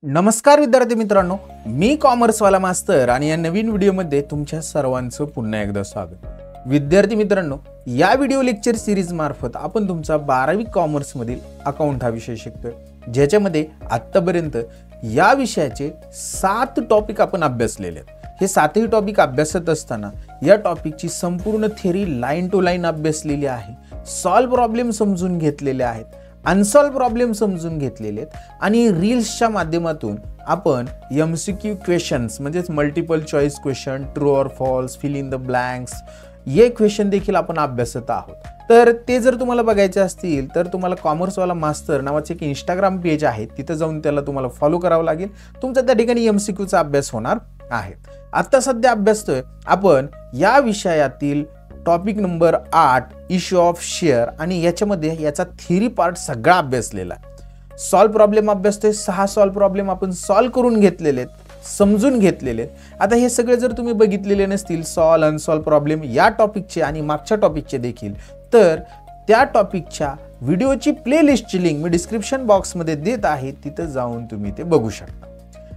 नमस्कार विद्यार्थी मित्रांनो, मी कॉमर्सवाला मास्तर आणि या नवीन व्हिडिओमध्ये तुमच्या सर्वांचं पुन्हा एकदा स्वागत. विद्यार्थी मित्रांनो, या व्हिडिओ लेक्चर सिरीज मार्फत आपण तुमचा 12वी कॉमर्स मधील अकाउंट हा विषय शिकतोय, ज्याच्यामध्ये आतापर्यंत या विषयाचे 7 टॉपिक आपण अभ्यासलेले आहेत. हे 7ही टॉपिक अभ्यासत असताना या टॉपिकची संपूर्ण थिअरी लाईन टू लाईन अभ्यासलेली आहे, सॉल्व प्रॉब्लेम समजून घेतलेले आहेत, अनसॉल्व प्रॉब्लेम समजून घेतलेले आहेत आणि रील्सच्या माध्यमातून आपण MCQ क्वेश्चन्स म्हणजेच multiple choice question, true or false, fill in the blanks हे क्वेश्चन देखील आपण अभ्यासत आहोत. तर ते जर तुम्हाला बघायचे असतील तर तुम्हाला कॉमर्सवाला मास्तर नावाचे एक इंस्टाग्राम पेज आहे, तिथं जाऊन त्याला तुम्हाला फॉलो करावं लागेल. तुमचा त्या ठिकाणी MCQचा अभ्यास होणार आहे. आता सध्या अभ्यासतोय आपण या विषयातील topic number 8 issue of share आणि याच्यामध्ये याचा थिअरी पार्ट सगळा अभ्यासलेला आहे. सॉल्व प्रॉब्लेम अभ्यासतोय. 6 सॉल्व प्रॉब्लेम आपण सॉल्व करून घेतलेले आहेत, समजून घेतलेले आहेत. आता हे सगळे जर तुम्ही बघितलेले नसतील सॉल्व अनसॉल्व प्रॉब्लेम या टॉपिकचे आणि मागच्या टॉपिकचे देखील, तर त्या टॉपिकच्या व्हिडिओची प्लेलिस्टची लिंक मी डिस्क्रिप्शन बॉक्समध्ये देत आहे, तिथं जाऊन तुम्ही ते बघू शकता.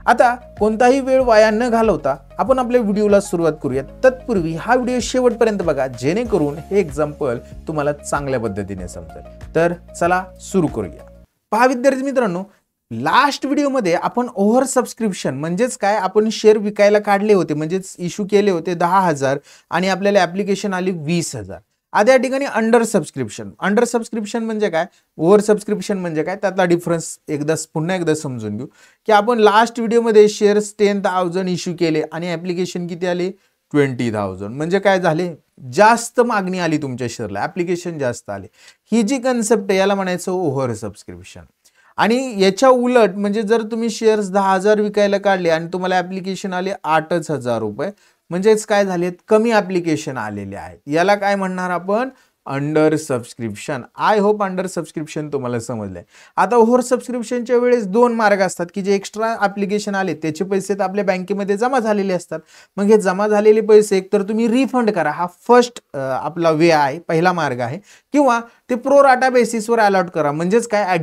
आता कोणताही वेळ वाया न घालवता आपण आपल्या व्हिडिओला सुरुवात करूया. तत्पूर्वी हा व्हिडिओ शेवटपर्यंत बघा, जेणेकरून हे एक्झाम्पल तुम्हाला चांगल्या पद्धतीने समजेल. तर चला सुरू करूया. पहा विद्यार्थी मित्रांनो, लास्ट व्हिडिओमध्ये आपण ओव्हर सबस्क्रिप्शन म्हणजेच काय, आपण शेअर विकायला काढले होते, म्हणजेच इश्यू केले होते 10,000 आणि आपल्याला ऍप्लिकेशन आली 20,000. आता या ठिकाणी अंडर सबस्क्रिप्शन म्हणजे काय, ओव्हर सबस्क्रिप्शन म्हणजे काय, त्यातला डिफरन्स पुन्हा एकदा समजून घेऊ. की आपण लास्ट व्हिडिओमध्ये शेअर्स 10,000 इश्यू केले आणि ऍप्लिकेशन किती आले 20,000. म्हणजे काय झाले, जास्त मागणी आली तुमच्या शेअरला, ऍप्लिकेशन जास्त आले. ही जी कन्सेप्ट आहे याला म्हणायचं ओव्हर सबस्क्रिप्शन. आणि याच्या उलट म्हणजे जर तुम्ही शेअर्स 10,000 विकायला काढले आणि तुम्हाला ऍप्लिकेशन आले 8,000 रुपये, म्हणजेच काय झालेत, कमी ऍप्लिकेशन आलेले आहेत. याला काय म्हणणार आपण, under subscription. I hope under subscription तुम्हाला समजलंय. आता ओव्हर सबस्क्रिप्शनच्या वेळेस 2 मार्ग असतात की जे एक्स्ट्रा ऍप्लिकेशन आले त्याचे पैसे तर आपल्या बँकेमध्ये जमा झालेले असतात. मग हे जमा झालेले पैसे एकतर तुम्ही रिफंड करा, हा फर्स्ट आपला वे आहे, पहिला मार्ग आहे. किंवा ते प्रो राटा बेसिसवर अलॉट करा, म्हणजेच काय,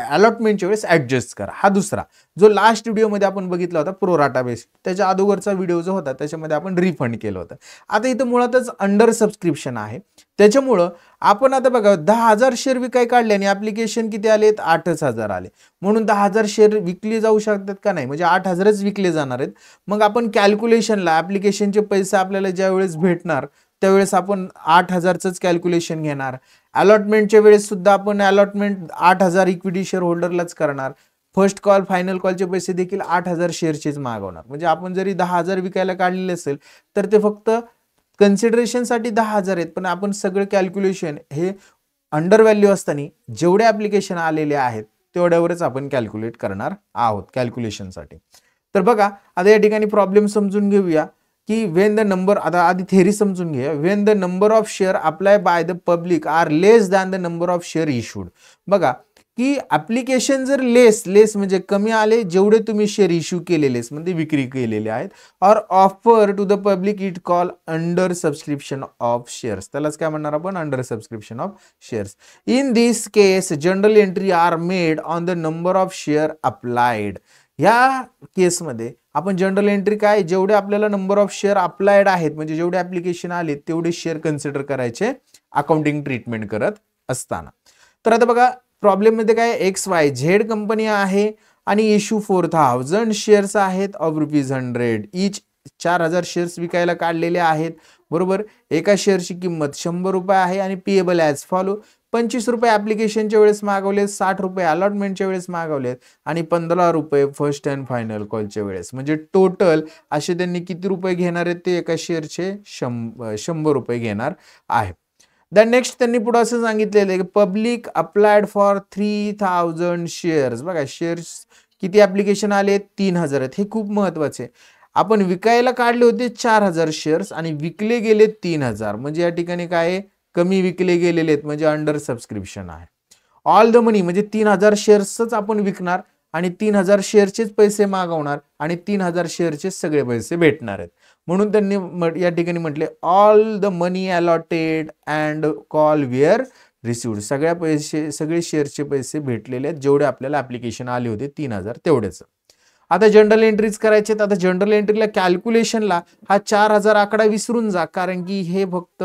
अलॉटमेंटच्या वेळेस ऍडजस्ट करा, हा दुसरा. जो लास्ट व्हिडिओमध्ये आपण बघितला होता प्रो राटा बेसिस, त्याच्या अगोदरचा व्हिडिओ जो होता त्याच्यामध्ये आपण रिफंड केलं होतं. आता इथं मुळातच अंडर सबस्क्रिप्शन आहे. त्याच्यामुळं आपण आता बघा 10,000 शेअर विकाय काढले आणि ऍप्लिकेशन किती आलेत 8,000 आले, म्हणून 10,000 शेअर विकले जाऊ शकतात का, नाही, म्हणजे 8,000च विकले जाणार आहेत. मग आपण कॅल्क्युलेशनला ऍप्लिकेशनचे पैसे आपल्याला ज्या वेळेस भेटणार त्यावेळेस आपण 8,000च कॅल्क्युलेशन घेणार. अलॉटमेंटच्या वेळेस सुद्धा आपण अलॉटमेंट 8,000 इक्विटी शेअर होल्डरलाच करणार. फर्स्ट कॉल फायनल कॉलचे पैसे देखील 8,000 शेअरचेच मागवणार. म्हणजे आपण जरी 10,000 विकायला काढलेले असेल तर ते फक्त कन्सिडरेशनसाठी 10,000 आहेत, पण आपण सगळे कॅल्क्युलेशन हे अंडर व्हॅल्यू असताना जेवढे ऍप्लिकेशन आलेले आहेत तेवढ्यावरच आपण कॅल्क्युलेट करणार आहोत कॅल्क्युलेशनसाठी. तर बघा आता या ठिकाणी प्रॉब्लेम समजून घेऊया की वेन द नंबर, आता आधी थेरी समजून घ्या. When the number of share apply by the public are less than the number of share issued. बघा की ऍप्लिकेशन जर लेस म्हणजे कमी आले जेवढे तुम्ही शेअर इश्यू केलेले म्हणजे विक्री केलेले आहेत, or offer to the public, it call under subscription of shares. त्यालाच काय म्हणणार आपण, under subscription of shares. In this case general entry are made on the number of share applied. या केसमध्ये आपण जनरल एंट्री काय, जेवढे आपल्याला नंबर ऑफ शेअर अप्लाइड आहेत म्हणजे जेवढे ऍप्लिकेशन आले तेवढे शेअर कन्सिडर करायचे अकाउंटिंग ट्रीटमेंट करत असताना. तर आता बघा प्रॉब्लेम मध्ये काय, XYZ कंपनी आहे आणि इश्यू 4,000 शेअर्स आहेत ऑफ ₹100 इच. 4,000 शेअर्स विकायला काढलेले आहेत, बरोबर. एका शेअरची किंमत 100 रुपये आहे आणि पेएबल ॲज फॉलो. 25 रुपये ऍप्लिकेशनच्या वेळेस मागवले, 60 रुपये अलॉटमेंटच्या वेळेस मागवलेत आणि 15 रुपये फर्स्ट अँड फायनल कॉलच्या वेळेस. म्हणजे टोटल असे त्यांनी किती रुपये घेणार आहेत, ते एका शेअरचे 100 रुपये घेणार आहे. द नेक्स्ट त्यांनी पुढे असं सांगितलेलं आहे की पब्लिक अप्लाइड फॉर 3,000 शेअर्स. बघा शेअर्स किती ऍप्लिकेशन आले, 3,000 आहेत. हे खूप महत्वाचे. आपण विकायला काढले होते 4,000 शेअर्स आणि विकले गेले 3,000, म्हणजे या ठिकाणी काय, कमी विकले गेलेले आहेत, म्हणजे अंडर सबस्क्रिप्शन आहे. ऑल द मनी म्हणजे 3,000 शेअर्सच आपण विकणार आणि 3,000 शेअरचेच पैसे मागवणार आणि 3,000 शेअरचे सगळे पैसे भेटणार आहेत. म्हणून त्यांनी या ठिकाणी म्हटले all the money allotted and call were received. सगळे शेअरचे पैसे भेटलेले आहेत जेवढे आपल्याला ऍप्लिकेशन आले होते 3,000 तेवढेच. आता जनरल एंट्रीज करायचे. आता जनरल एंट्रीला कॅल्क्युलेशनला हा 4000 आकडा विसरून जा, कारण की हे फक्त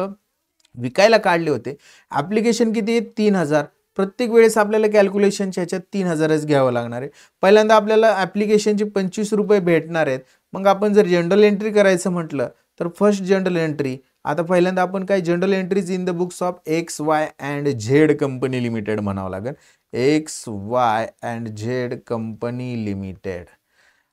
विकायला काढले होते. ऍप्लिकेशन किती आहे 3000. प्रत्येक वेळेस आपल्याला कॅल्क्युलेशनच्या ह्याच्यात 3000च घ्यावं लागणार आहे. पहिल्यांदा आपल्याला ऍप्लिकेशनचे 25 रुपये भेटणार आहेत. मग आपण जर जनरल एंट्री करायचं म्हटलं तर फर्स्ट जनरल एंट्री. आता पहिल्यांदा आपण काय general entries in the books of x Y and Z company limited म्हणावं लागेल. X Y and Z company limited.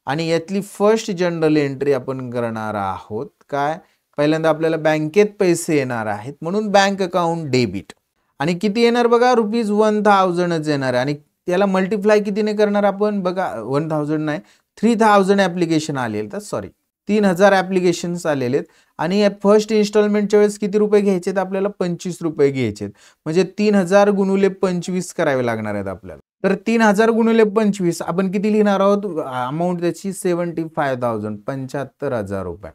आणि यातली फर्स्ट जनरल एंट्री आपण करणार आहोत. काय पहिल्यांदा आपल्याला बँकेत पैसे येणार आहेत म्हणून बँक अकाउंट डेबिट. आणि किती येणार बघा ₹1000च येणार आहे. आणि त्याला मल्टिप्लाय कितीने करणार आपण बघा 1000 नाही 3000 ऍप्लिकेशन आलेले. तर सॉरी 3000 ऍप्लिकेशन्स आलेले आहेत. आणि फर्स्ट इन्स्टॉलमेंटच्या वेळेस किती रुपये घ्यायचे आपल्याला 25 रुपये घ्यायचे. म्हणजे 3000 गुणुले 25 करावे लागणार आहेत आपल्याला. तर 3000 गुणुले 25 आपण किती लिहिणार आहोत अमाऊंट त्याची 75,000 75,000 रुपये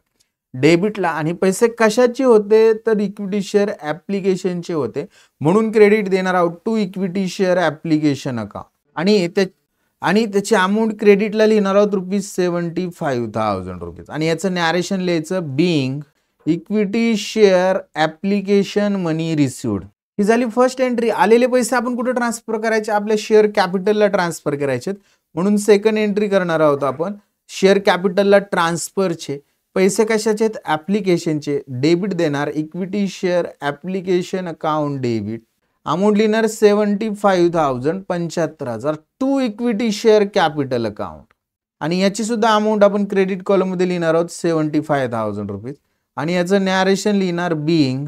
डेबिटला. आणि पैसे कशाचे होते तर इक्विटी शेअर ऍप्लिकेशनचे होते म्हणून क्रेडिट देणार आहोत to equity share application account. आणि त्याची अमाऊंट क्रेडिटला लिहिणार आहोत ₹75,000. आणि याचं नॅरेशन लिहायचं बिंग इक्विटी शेअर ऍप्लिकेशन मनी रिसिव्ड. ही झाली फर्स्ट एंट्री. आलेले पैसे आपण कुठे ट्रान्सफर करायचे आपल्या शेअर कॅपिटलला ट्रान्सफर करायचे म्हणून सेकंड एंट्री करणार आहोत आपण शेअर कॅपिटलला ट्रान्सफरचे. पैसे कशाचे आहेत ऍप्लिकेशनचे. डेबिट देणार equity share application account debit. Amount लिहिणार 75,000 75,000 to equity share capital account. आणि याची सुद्धा अमाऊंट आपण क्रेडिट कॉलम मध्ये लिहिणार आहोत 75,000 रुपीज. आणि याचं नॅरेशन लिहिणार being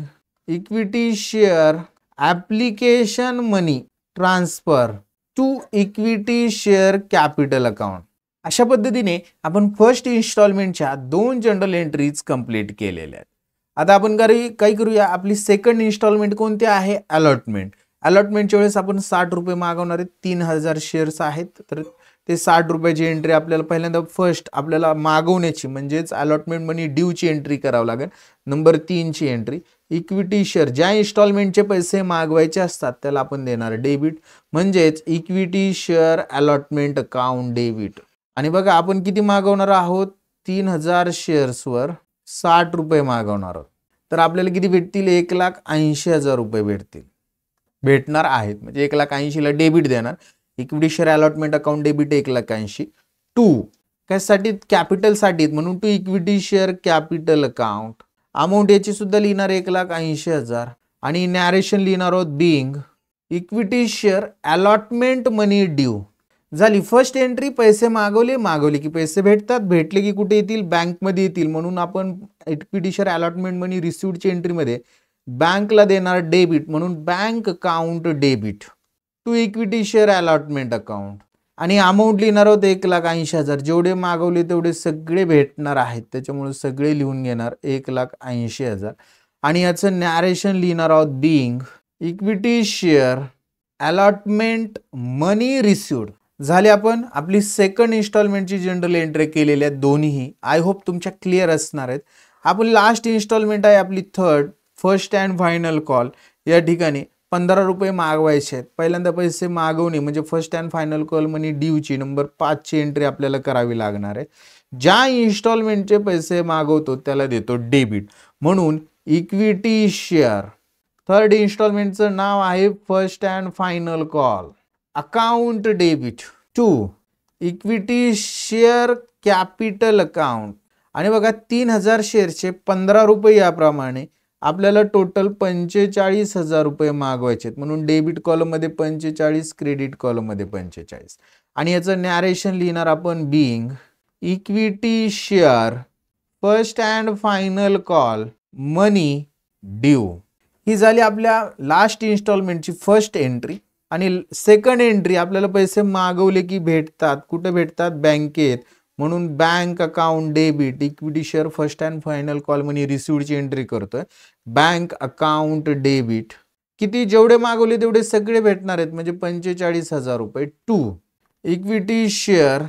equity share application money transfer to equity share capital account. अशा पद्धतीने आपण फर्स्ट इन्स्टॉलमेंटच्या 2 जनरल एंट्रीज कंप्लीट केलेल्या आहेत. आता आपण काय करूया आपली सेकंड इन्स्टॉलमेंट कोणती आहे अलॉटमेंट. अलॉटमेंटच्या वेळेस आपण 60 रुपये मागवणार आहेत. 3000 शेअर्स आहेत तर ते 60 रुपयाची एंट्री आपल्याला पहिल्यांदा फर्स्ट आपल्याला मागवण्याची म्हणजेच अलॉटमेंट मनी ड्यूची एंट्री करावं लागेल. नंबर 3 ची एंट्री इक्विटी शेअर ज्या इन्स्टॉलमेंटचे पैसे मागवायचे असतात त्याला आपण देणार डेबिट म्हणजेच equity share allotment account debit. आणि बघा आपण किती मागवणार आहोत 3000 शेअर्सवर 60 रुपये मागवणार आहोत. तर आपल्याला किती भेटतील 1,80,000 रुपये भेटणार आहेत. म्हणजे 1,80,000 ला डेबिट देणार equity share allotment account debit 1,80,000 to कशासाठी कॅपिटलसाठी म्हणून to equity share capital account. Amount याची सुद्धा लिहिणार 1,80,000 आणि नॅरेशन लिहिणार आहोत being equity share allotment money due. झाली फर्स्ट एंट्री. पैसे मागवले की पैसे भेटतात. भेटले की कुठे येतील बँकमध्ये येतील म्हणून आपण इक्विटी शेअर अलॉटमेंट मनी रिसिव्डची एंट्रीमध्ये बँकला देणार डेबिट म्हणून bank account debit to equity share allotment account. आणि अमाऊंट लिहिणार आहोत 1,80,000 जेवढे मागवले तेवढे सगळे भेटणार आहेत त्याच्यामुळे सगळे लिहून घेणार 1,80,000. आणि याचं नॅरेशन लिहिणार आहोत बिंग इक्विटी शेअर अलॉटमेंट मनी रिसिव्ड. झाले आपण आपली सेकंड इन्स्टॉलमेंटची जनरल एंट्री केलेल्या दोन्ही. आय होप तुमच्या क्लिअर असणार आहेत. आपण लास्ट इन्स्टॉलमेंट आहे आपली third first and final call. या ठिकाणी 15 रुपये मागवायचे आहेत. पहिल्यांदा पैसे मागवणे म्हणजे first and final call money ड्यूची नंबर 5 ची एंट्री आपल्याला करावी लागणार आहे. ज्या इन्स्टॉलमेंटचे पैसे मागवतो त्याला देतो डेबिट म्हणून इक्विटी शेअर. थर्ड इन्स्टॉलमेंटचं नाव आहे first and final call account debit to equity share capital account. आणि बघा 3000 शेअरचे 15 रुपये याप्रमाणे आपल्याला टोटल 45,000 रुपये मागवायचे आहेत म्हणून डेबिट कॉलम मध्ये 45 क्रेडिट कॉलम मध्ये 45. आणि याचं नॅरेशन लिहिणार आपण being equity share first and final call money due. ही झाली आपल्या लास्ट इन्स्टॉलमेंटची फर्स्ट एंट्री. आणि सेकंड एंट्री आपल्याला पैसे मागवले की भेटतात. कुठे भेटतात बँकेत म्हणून bank account debit equity share first and final call money रिसिव्डची एंट्री करतोय बँक अकाउंट डेबिट. किती जेवढे मागवले तेवढे सगळे भेटणार आहेत म्हणजे 45,000 रुपये to equity share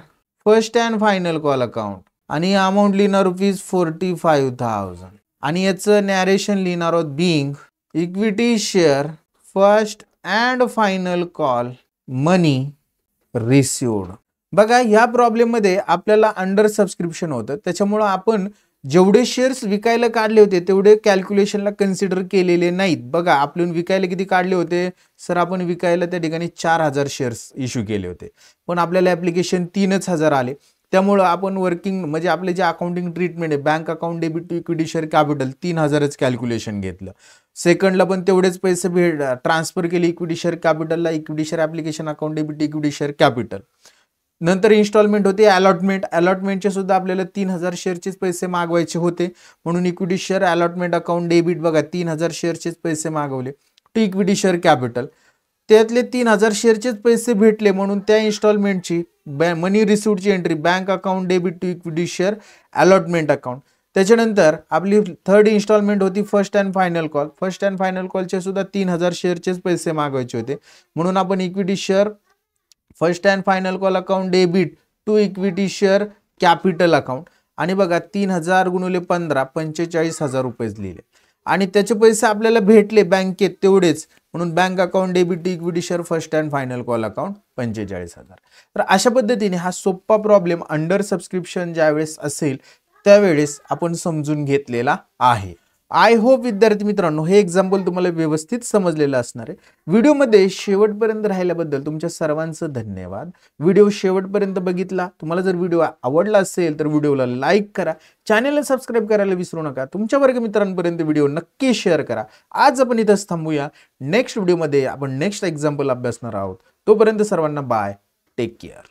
first and final call account. आणि अमाऊंट लिहिणार ₹45,000. आणि याचं नॅरेशन लिहिणार आहोत being equity share first and final call money received. बघा ह्या प्रॉब्लेममध्ये आपल्याला अंडर सबस्क्रिप्शन होतं, त्याच्यामुळं आपण जेवढे शेअर्स विकायला काढले होते तेवढे कॅल्क्युलेशनला कन्सिडर केलेले नाहीत. बघा आपण विकायला किती काढले होते सर, आपण विकायला त्या ठिकाणी 4000 शेअर्स इश्यू केले होते, पण आपल्याला ॲप्लिकेशन 3000 आले. त्यामुळं आपण वर्किंग म्हणजे आपले जे अकाउंटिंग ट्रीटमेंट आहे, bank account debit to equity share capital 3000च कॅल्क्युलेशन घेतलं. सेकंडला पण तेवढेच पैसे ट्रान्सफर केले इक्विटी शेअर कॅपिटलला, equity share application account debit to equity share capital. नंतर इन्स्टॉलमेंट होते अलॉटमेंटचे सुद्धा आपल्याला 3000 शेअरचेच पैसे मागवायचे होते, म्हणून equity share allotment account debit बघा 3000 शेअरचेच पैसे मागवले टू इक्विटी शेअर कॅपिटल. त्यातले 3000 शेअरचेच पैसे भेटले म्हणून त्या इन्स्टॉलमेंटची मनी रिसिव्हची entry bank account debit to equity share allotment account. त्याच्यानंतर आपली थर्ड इन्स्टॉलमेंट होती first and final call. First and final कॉलचे सुद्धा 3000 शेअरचेच पैसे मागवायचे होते, म्हणून आपण equity share first and final call account debit to equity share capital account. आणि बघा 3000 गुणिले 15 45,000 रुपये लिहिले आणि त्याचे पैसे आपल्याला भेटले बँकेत तेवढेच, म्हणून bank account debit to equity share first and final call account 45,000. तर अशा पद्धतीने हा सोपा प्रॉब्लेम अंडर सबस्क्रिप्शन ज्यावेळेस असेल त्यावेळेस आपण समजून घेतलेला आहे. आय होप विद्यार्थी मित्रांनो हे एक्झाम्पल तुम्हाला व्यवस्थित समजलेलं असणार आहे. व्हिडिओमध्ये शेवटपर्यंत राहिल्याबद्दल तुमच्या सर्वांचं धन्यवाद. व्हिडिओ शेवटपर्यंत बघितला. तुम्हाला जर व्हिडिओ आवडला असेल तर व्हिडिओला लाईक करा, चॅनलला सबस्क्राईब करायला विसरू नका, तुमच्या वर्गमित्रांपर्यंत व्हिडिओ नक्की शेअर करा. आज आपण इथंच थांबूया. नेक्स्ट व्हिडिओमध्ये आपण नेक्स्ट एक्झाम्पल अभ्यासणार आहोत. तोपर्यंत सर्वांना बाय, टेक केअर.